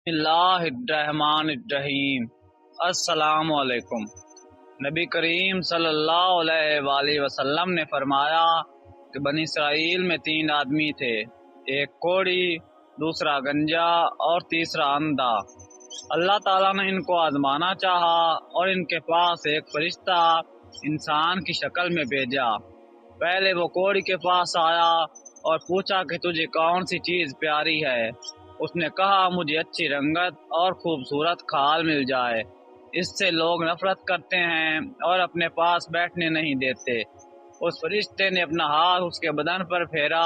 اللہ الرحمن الرحیم۔ السلام علیکم۔ نبی کریم صلی اللہ علیہ وآلہ وسلم نے فرمایا کہ بنی اسرائیل میں 3 آدمی تھے، ایک کوڑی، دوسرا گنجا اور تیسرا اندھا۔ اللہ تعالیٰ نے ان کو آزمانا چاہا اور ان کے پاس ایک فرشتہ انسان کی شکل میں بھیجا۔ پہلے وہ کوڑی کے پاس آیا اور پوچھا کہ تجھے کون سی چیز پیاری ہے۔ اس نے کہا مجھے اچھی رنگت اور خوبصورت کھال مل جائے، اس سے لوگ نفرت کرتے ہیں اور اپنے پاس بیٹھنے نہیں دیتے۔ اس فرشتے نے اپنا ہاتھ اس کے بدن پر پھیرا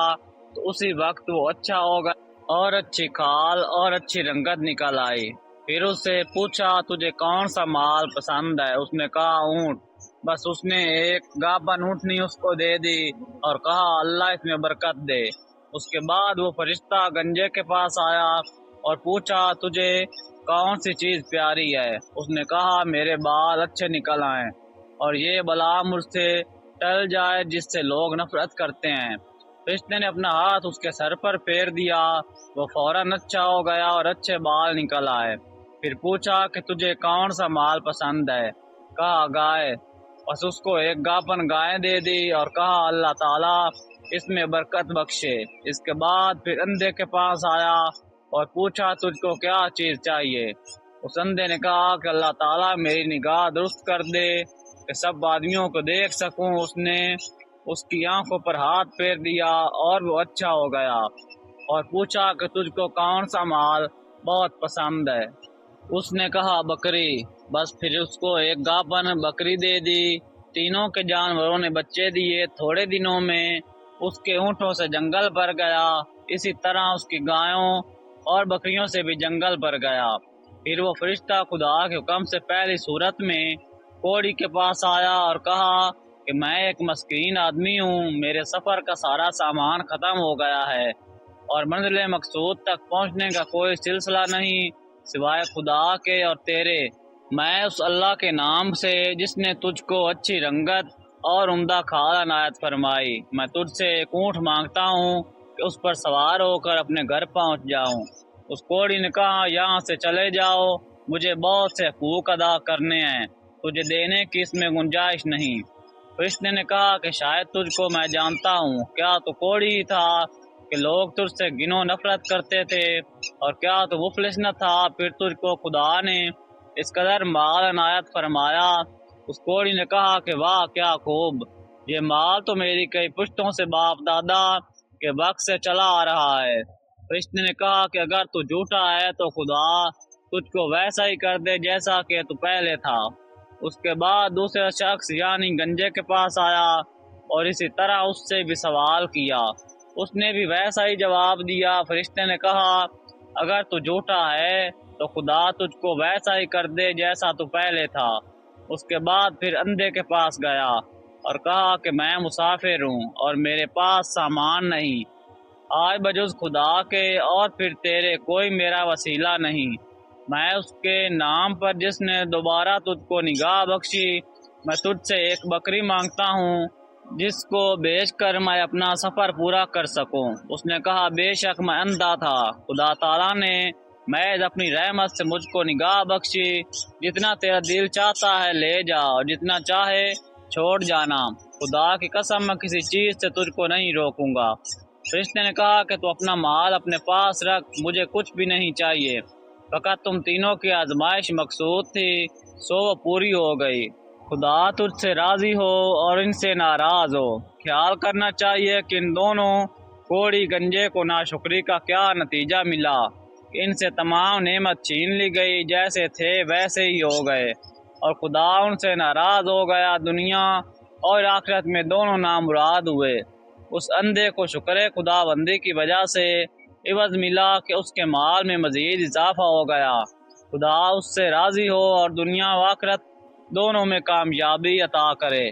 تو اسی وقت وہ اچھا ہو گیا اور اچھی کھال اور اچھی رنگت نکل آئی۔ پھر اس سے پوچھا تجھے کون سا مال پسند ہے؟ اس نے کہا اونٹ۔ بس اس نے ایک گابن اونٹنی اس کو دے دی اور کہا اللہ اس میں برکت دے۔ اس کے بعد وہ فرشتہ گنجے کے پاس آیا اور پوچھا تجھے کون سی چیز پیاری ہے؟ اس نے کہا میرے بال اچھے نکل آئیں اور یہ بلا مجھ سے ٹل جائے جس سے لوگ نفرت کرتے ہیں۔ فرشتے نے اپنا ہاتھ اس کے سر پر پھیر دیا، وہ فوراً اچھا ہو گیا اور اچھے بال نکل آئے۔ پھر پوچھا کہ تجھے کون سا مال پسند ہے؟ کہا گائے۔ بس اس کو ایک گاپن گائے دے دی اور کہا اللہ تعالیٰ اس میں برکت بخشے۔ اس کے بعد پھر اندھے کے پاس آیا اور پوچھا تجھ کو کیا چیز چاہیے؟ اس اندھے نے کہا کہ اللہ تعالیٰ میری نگاہ درست کر دے کہ سب آدمیوں کو دیکھ سکوں۔ اس نے اس کی آنکھوں پر ہاتھ پھیر دیا اور وہ اچھا ہو گیا، اور پوچھا کہ تجھ کو کون سا مال بہت پسند ہے؟ اس نے کہا بکری۔ بس پھر اس کو ایک گاپن بکری دے دی۔ تینوں کے جانوروں نے بچے دیے۔ تھوڑے دنوں میں اس کے اونٹوں سے جنگل بھر گیا، اسی طرح اس کی گایوں اور بکریوں سے بھی جنگل بھر گیا۔ پھر وہ فرشتہ خدا کے حکم سے پہلی صورت میں کوڑی کے پاس آیا اور کہا کہ میں ایک مسکین آدمی ہوں، میرے سفر کا سارا سامان ختم ہو گیا ہے اور منزل مقصود تک پہنچنے کا کوئی سلسلہ نہیں سوائے خدا کے اور تیرے۔ میں اس اللہ کے نام سے جس نے تجھ کو اچھی رنگت اور عمدہ کھال عنایت فرمائی، میں تجھ سے ایک اونٹ مانگتا ہوں کہ اس پر سوار ہو کر اپنے گھر پہنچ جاؤں۔ اس کوڑی نے کہا یہاں سے چلے جاؤ، مجھے بہت سے حقوق ادا کرنے ہیں، تجھے دینے کی اس میں گنجائش نہیں۔ فرشتے نے کہا کہ شاید تجھ کو میں جانتا ہوں، کیا تو کوڑی ہی تھا کہ لوگ تجھ سے گنو نفرت کرتے تھے، اور کیا تو مفلس نہ تھا پھر تجھ کو خدا نے اس قدر مال عنایت فرمایا؟ اس کوڑی نے کہا کہ واہ کیا خوب، یہ مال تو میری کئی پشتوں سے باپ دادا کے وقت سے چلا آ رہا ہے۔ فرشتے نے کہا کہ اگر تو جھوٹا ہے تو خدا تجھ کو ویسا ہی کر دے جیسا کہ تو پہلے تھا۔ اس کے بعد دوسرا شخص یعنی گنجے کے پاس آیا اور اسی طرح اس سے بھی سوال کیا، اس نے بھی ویسا ہی جواب دیا۔ فرشتے نے کہا اگر تو جھوٹا ہے تو خدا تجھ کو ویسا ہی کر دے جیسا تو پہلے تھا۔ اس کے بعد پھر اندھے کے پاس گیا اور کہا کہ میں مسافر ہوں اور میرے پاس سامان نہیں، آج بجز خدا کے اور پھر تیرے کوئی میرا وسیلہ نہیں۔ میں اس کے نام پر جس نے دوبارہ تجھ کو نگاہ بخشی، میں تجھ سے ایک بکری مانگتا ہوں جس کو بیچ کر میں اپنا سفر پورا کر سکوں۔ اس نے کہا بے شک میں اندھا تھا، خدا تعالیٰ نے محض اپنی رحمت سے مجھ کو نگاہ بخشی، جتنا تیرا دل چاہتا ہے لے جا اور جتنا چاہے چھوڑ جانا، خدا کی قسم میں کسی چیز سے تجھ کو نہیں روکوں گا۔ فرشتے نے کہا کہ تو اپنا مال اپنے پاس رکھ، مجھے کچھ بھی نہیں چاہیے، فقط تم تینوں کی آزمائش مقصود تھی سو وہ پوری ہو گئی۔ خدا تجھ سے راضی ہو اور ان سے ناراض ہو۔ خیال کرنا چاہیے کہ ان دونوں کوڑی گنجے کو ناشکری کا کیا نتیجہ ملا کہ ان سے تمام نعمت چھین لی گئی، جیسے تھے ویسے ہی ہو گئے، اور خدا ان سے ناراض ہو گیا، دنیا اور آخرت میں دونوں نامراد ہوئے۔ اس اندھے کو شکر خدا بندی کی وجہ سے عوض ملا کہ اس کے مال میں مزید اضافہ ہو گیا۔ خدا اس سے راضی ہو اور دنیا و آخرت دونوں میں کامیابی عطا کرے۔